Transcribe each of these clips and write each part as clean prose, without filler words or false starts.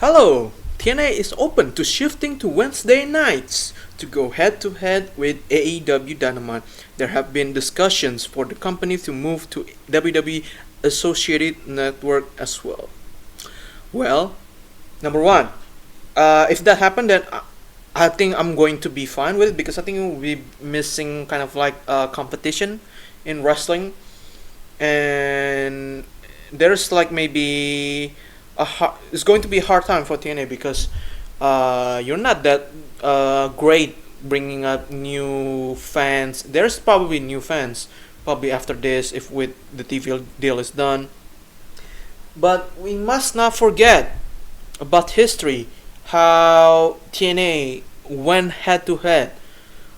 Hello! TNA is open to shifting to Wednesday nights to go head to head with AEW Dynamite. There have been discussions for the company to move to WWE Associated Network as well. Well, number one, if that happened, then I think I'm going to be fine with it because I think we'll be missing kind of like competition in wrestling, and there's like maybe it's going to be a hard time for TNA because you're not that great bringing up new fans. There's probably new fans probably after this if with the TV deal is done. But we must not forget about history, how TNA went head to head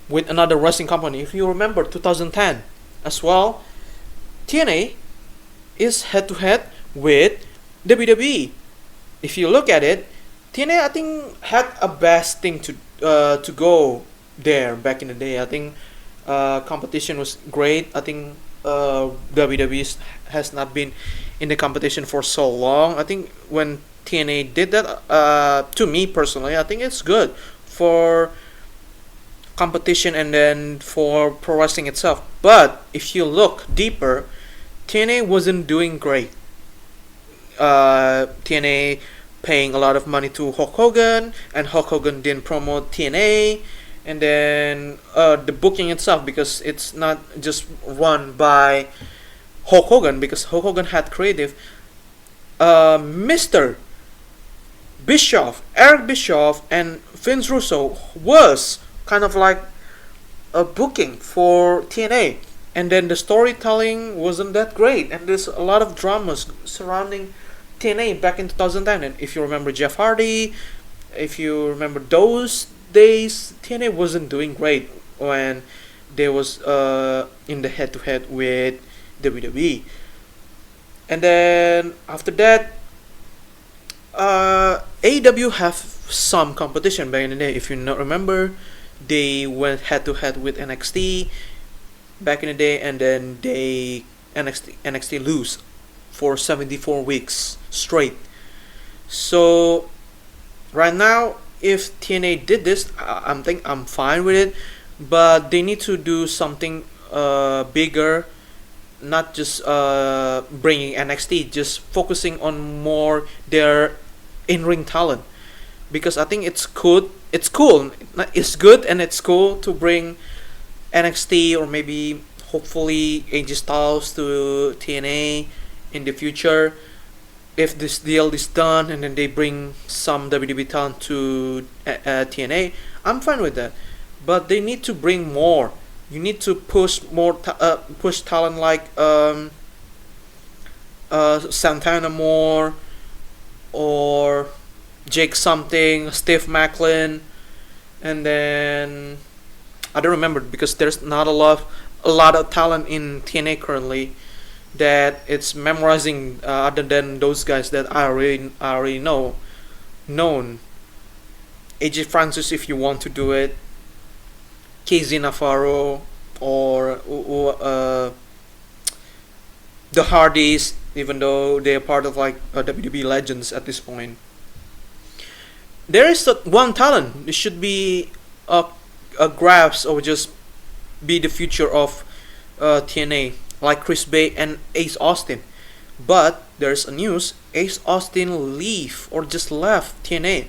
with another wrestling company. If you remember 2010 as well, TNA is head to head with WWE. If you look at it, TNA I think had a best thing to go there back in the day. I think competition was great. I think WWE has not been in the competition for so long. I think when TNA did that, to me personally, I think it's good for competition and then for pro wrestling itself. But if you look deeper, TNA wasn't doing great. TNA paying a lot of money to Hulk Hogan, and Hulk Hogan didn't promote TNA, and then the booking itself, because it's not just run by Hulk Hogan, because Hulk Hogan had creative. Mr. Bischoff, Eric Bischoff, and Vince Russo was kind of like a booking for TNA, and then the storytelling wasn't that great, and there's a lot of dramas surrounding TNA back in 2010. And if you remember Jeff Hardy, if you remember those days, TNA wasn't doing great when they was in the head to head with WWE. And then after that, AEW have some competition back in the day. If you not remember, they went head to head with NXT back in the day, and then NXT lose for 74 weeks straight. So right now, if TNA did this, I'm fine with it, but they need to do something bigger, not just bringing NXT, just focusing on more their in-ring talent, because I think it's good. It's cool. It's good and it's cool to bring NXT or maybe hopefully AJ Styles to TNA in the future if this deal is done, and then they bring some WWE talent to TNA. I'm fine with that, but they need to bring more. You need to push more, push talent like Santana more, or Jake something, Steve Macklin, and then I don't remember because there's not a lot of talent in TNA currently that it's memorizing, other than those guys that I already known. AJ Francis if you want to do it, KZ Navarro, or the Hardys, even though they are part of like WWE legends at this point. There is one talent. It should be a grasp or just be the future of TNA, like Chris Bay and Ace Austin. But there's a news: Ace Austin just left TNA.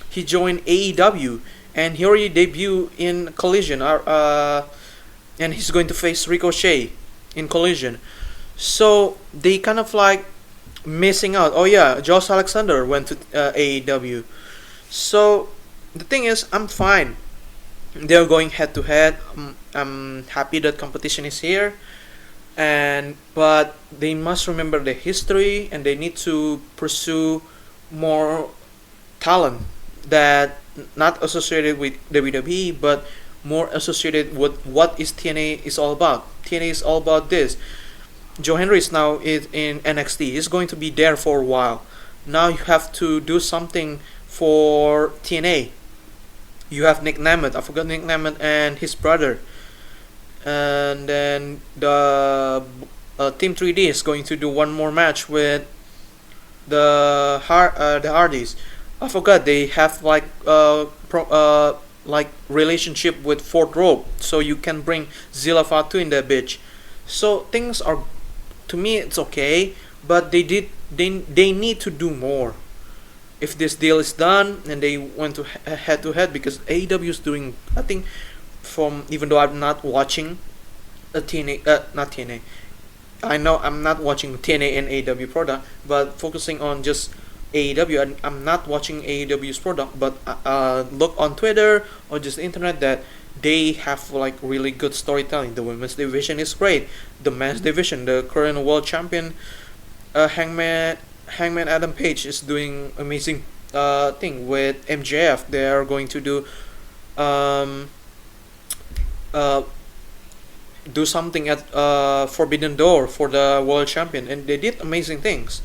He joined AEW, and he already debuted in Collision. And he's going to face Ricochet in Collision. So they kind of like missing out. Oh yeah, Josh Alexander went to AEW. So the thing is, I'm fine. They're going head to head. I'm happy that competition is here, but they must remember the history, and they need to pursue more talent that not associated with WWE, but more associated with what is TNA is all about. TNA is all about this. Joe Henry is now in NXT. He's going to be there for a while. Now you have to do something for TNA. You have Nick Nemeth. I forgot Nick Nemeth and his brother. And then the Team 3D is going to do one more match with the Hardys. I forgot they have like relationship with Fort Rope, so you can bring Zilla Fatu in the bitch. So things are, to me it's okay, but they need to do more. If this deal is done and they went to head, because AEW is doing, I think, from, even though I'm not watching a TNA, not TNA, I know I'm not watching TNA and AEW product, but focusing on just AEW, I'm not watching AEW's product, but look on Twitter or just the internet that they have like really good storytelling. The women's division is great. The men's division, the current world champion, Hangman Adam Page is doing amazing thing with MJF. They are going to um, uh, do something at Forbidden Door for the world champion, and they did amazing things.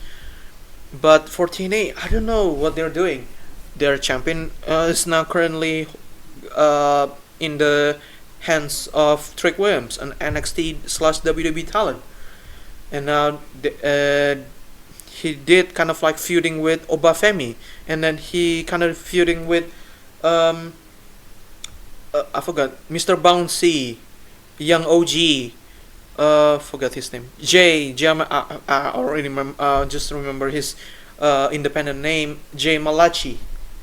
But for TNA, I don't know what they're doing. Their champion is now currently in the hands of Trick Williams, an NXT slash WWE talent, and now he did kind of like feuding with Obafemi, and then he kind of feuding with um, I forgot, Mr. Bouncy, Young OG, forgot his name. I already just remember his independent name, Jay Malachi.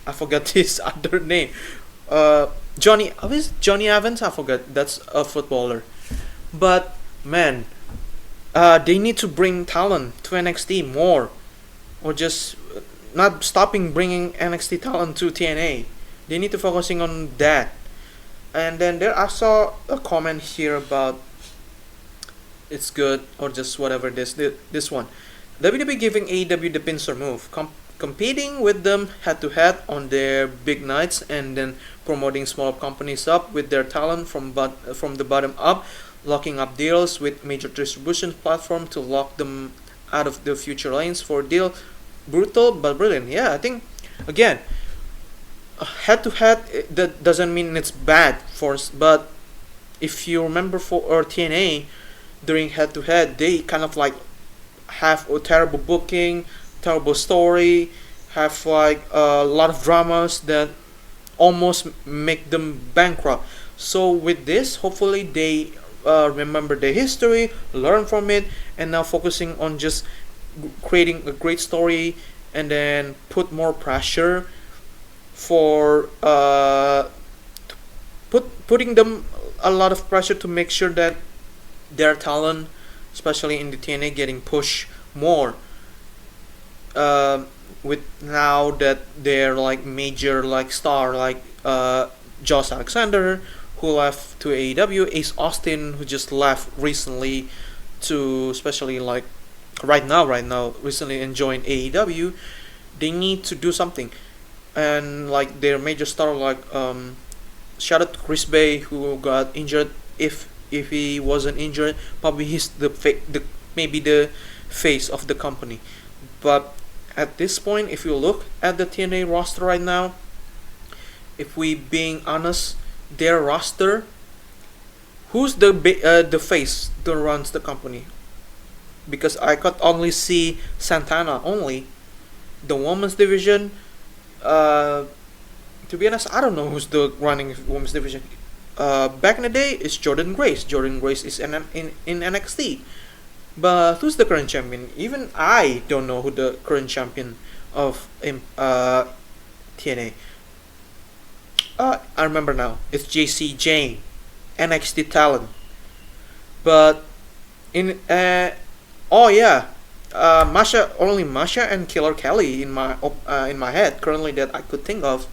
I forgot his other name. Johnny, is Johnny Evans? I forgot. That's a footballer. But man, they need to bring talent to NXT more, or just not stopping bringing NXT talent to TNA. They need to focusing on that. And then there I saw a comment here about it's good or just whatever this one. WWE giving AEW the pincer move, competing with them head to head on their big nights, and then promoting small companies up with their talent from the bottom up, locking up deals with major distribution platform to lock them out of the future lanes for a deal. Brutal but brilliant. Yeah, I think again, head to head, that doesn't mean it's bad but if you remember for or TNA during head to head, they kind of like have a terrible booking, terrible story, have like a lot of dramas that almost make them bankrupt. So with this, hopefully they remember the history, learn from it, and now focusing on just creating a great story, and then put more pressure for putting them a lot of pressure to make sure that their talent, especially in the TNA, getting pushed more. With now that they're like major like star like Josh Alexander, who left to AEW, Ace Austin, who just left recently to, especially like right now recently enjoying AEW. They need to do something, and like their major star like shout out to Chris Bay, who got injured. If he wasn't injured, probably he's the maybe the face of the company. But at this point, if you look at the TNA roster right now, if we being honest, their roster, who's the face that runs the company? Because I could only see Santana only. The women's division, to be honest, I don't know who's the running women's division. Back in the day, it's Jordan Grace. Jordan Grace is in NXT. But who's the current champion? Even I don't know who the current champion of TNA. I remember now. It's JC Jane, NXT talent. But in oh yeah, Masha and Killer Kelly in my head currently that I could think of.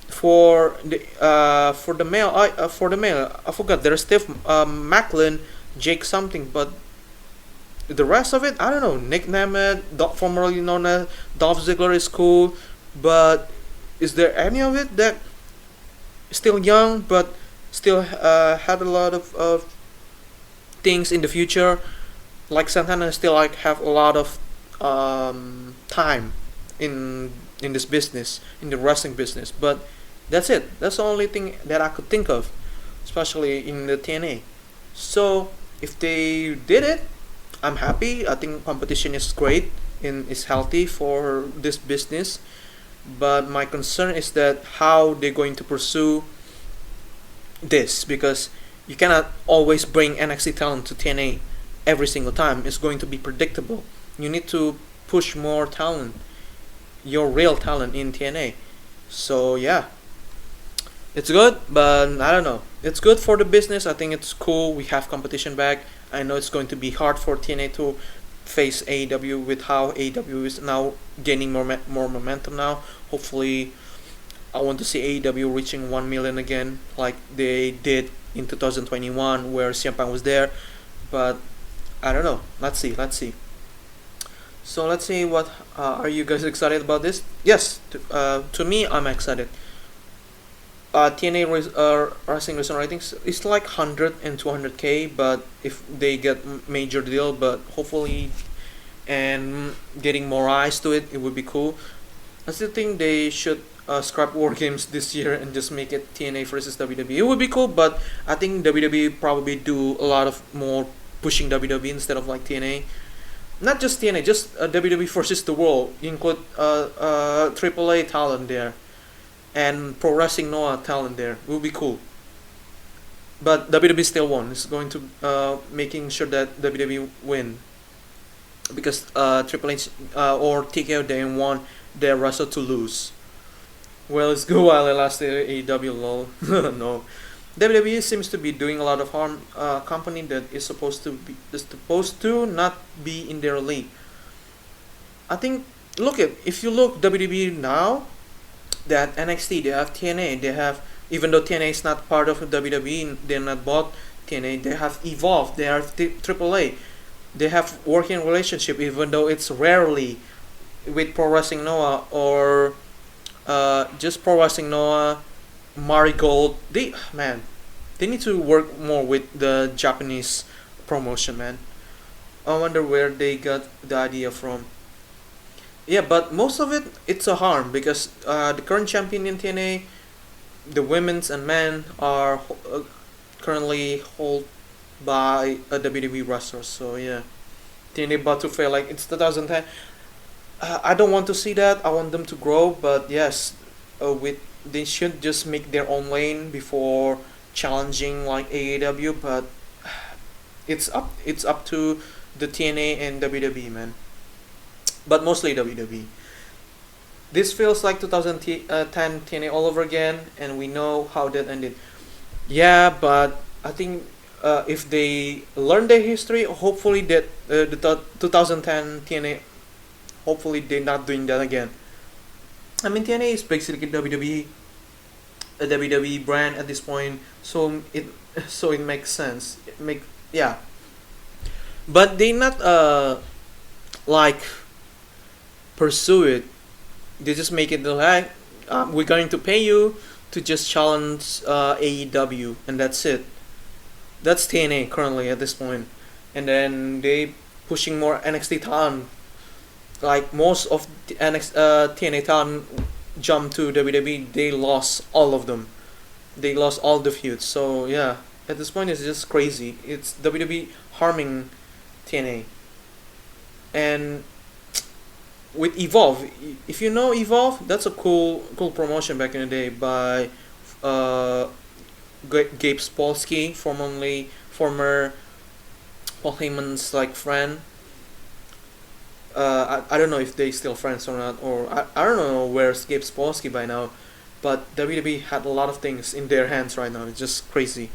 For the male, I forgot. There's Steve Macklin, Jake something, but the rest of it, I don't know. Nick Nemeth, formerly known as Dolph Ziggler, is cool, but is there any of it that is still young but still had a lot of things in the future? Like Santana still like have a lot of time in this business, in the wrestling business, but that's it. That's the only thing that I could think of, especially in the TNA. So if they did it, I'm happy. I think competition is great and is healthy for this business. but my concern is that how they're going to pursue this, because you cannot always bring NXT talent to TNA every single time. It's going to be predictable. You need to push more talent, your real talent in TNA. So yeah, it's good, but I don't know. It's good for the business. I think it's cool. We have competition back. I know it's going to be hard for TNA to face AEW with how AEW is now gaining more momentum now. Hopefully, I want to see AEW reaching 1 million again, like they did in 2021, where CM Punk was there. But I don't know. Let's see. Let's see. So let's see what are you guys excited about this? Yes, to me, I'm excited. TNA wrestling recent ratings is like 100 and 200K, but if they get major deal, but hopefully and getting more eyes to it, it would be cool. I still think they should scrap War Games this year and just make it TNA versus WWE. It would be cool, but I think WWE probably do a lot of more pushing WWE instead of like TNA. Not just TNA, just WWE versus the world. You include AAA talent there and Pro Wrestling Noah talent there. Will be cool. But WWE still won. It's going to making sure that WWE win, because Triple H or TKO they want their wrestler to lose. Well, it's good while it lasted. AEW lol. No, WWE seems to be doing a lot of harm. Company that is supposed to not be in their league. I think look at if you look WWE now, that NXT, they have TNA, they have, even though TNA is not part of WWE, they're not bought TNA, they have Evolve, they have AAA, they have working relationship, even though it's rarely with Pro Wrestling Noah or just Pro Wrestling Noah, Marigold. They need to work more with the Japanese promotion, man. I wonder where they got the idea from. Yeah, but most of it, it's a harm, because the current champion in TNA, the women's and men are currently held by a WWE wrestler. So yeah, TNA about to fail. Like it's 2010. I don't want to see that. I want them to grow, but yes, with they should just make their own lane before challenging like AEW. But it's up to the TNA and WWE, man. But mostly WWE. This feels like 2010 TNA all over again, and we know how that ended. Yeah, but I think if they learn their history, hopefully that the 2010 TNA, hopefully they're not doing that again. I mean, TNA is basically WWE, a WWE brand at this point, so it makes sense. Yeah, but they not like pursue it. They just make it like we're going to pay you to just challenge AEW, and that's it. That's TNA currently at this point, and then they pushing more NXT talent. Like most of the TNA talent jumped to WWE, they lost all of them. They lost all the feuds. So yeah, at this point it's just crazy. It's WWE harming TNA, and with Evolve, if you know Evolve, that's a cool promotion back in the day by uh, Gabe Spolsky, former Paul Heyman's like friend. I don't know if they still friends or not, or I don't know where's Gabe Spolsky by now, but WWE had a lot of things in their hands right now. It's just crazy.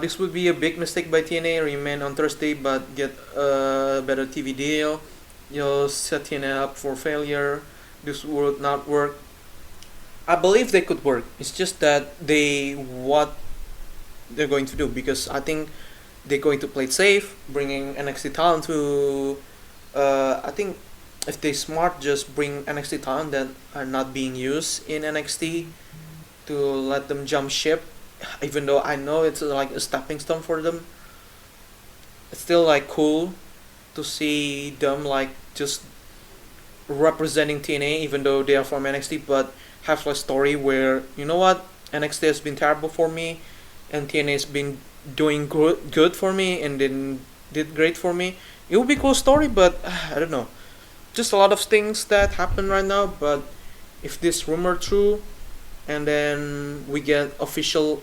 This would be a big mistake by TNA. Remain on Thursday, but get a better TV deal. You'll set TNA up for failure. This would not work. I believe they could work. It's just that what they're going to do, because I think they're going to play it safe, bringing NXT talent to. I think if they smart, just bring NXT talent that are not being used in NXT to let them jump ship. Even though I know it's like a stepping stone for them, it's still like cool to see them like just representing TNA, even though they are from NXT, but have a story where, you know what, NXT has been terrible for me, and TNA has been doing good for me, and then did great for me. It would be a cool story, but I don't know. just a lot of things that happen right now. But if this rumor true, and then we get official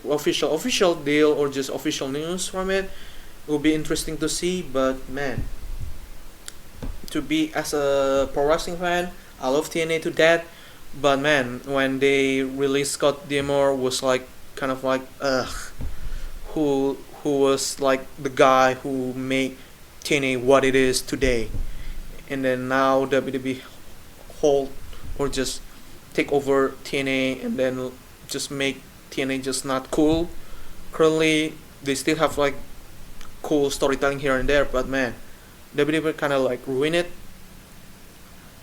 deal or just official news from it, it will be interesting to see. But man, to be as a pro wrestling fan, I love TNA to death. But man, when they released Scott D'Amore, was like kind of like who was like the guy who made TNA what it is today, and then now WWE hold or just take over TNA and then just make TNA just not cool. Currently, they still have like cool storytelling here and there, but man, WWE kind of like ruin it.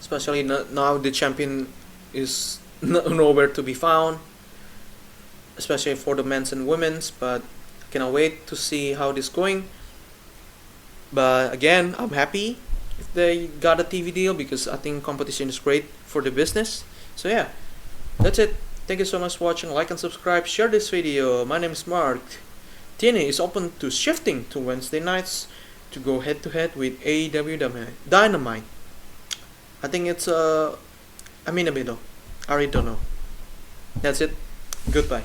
Especially now the champion is nowhere to be found, especially for the men's and women's. But I cannot wait to see how this going. But again, I'm happy if they got a TV deal because I think competition is great for the business. So yeah, that's it. Thank you so much for watching. Like and subscribe. Share this video. My name is Mark. TNA is open to shifting to Wednesday nights to go head to head with AEW Dynamite. I think it's I mean a bit though. I really don't know. That's it. Goodbye.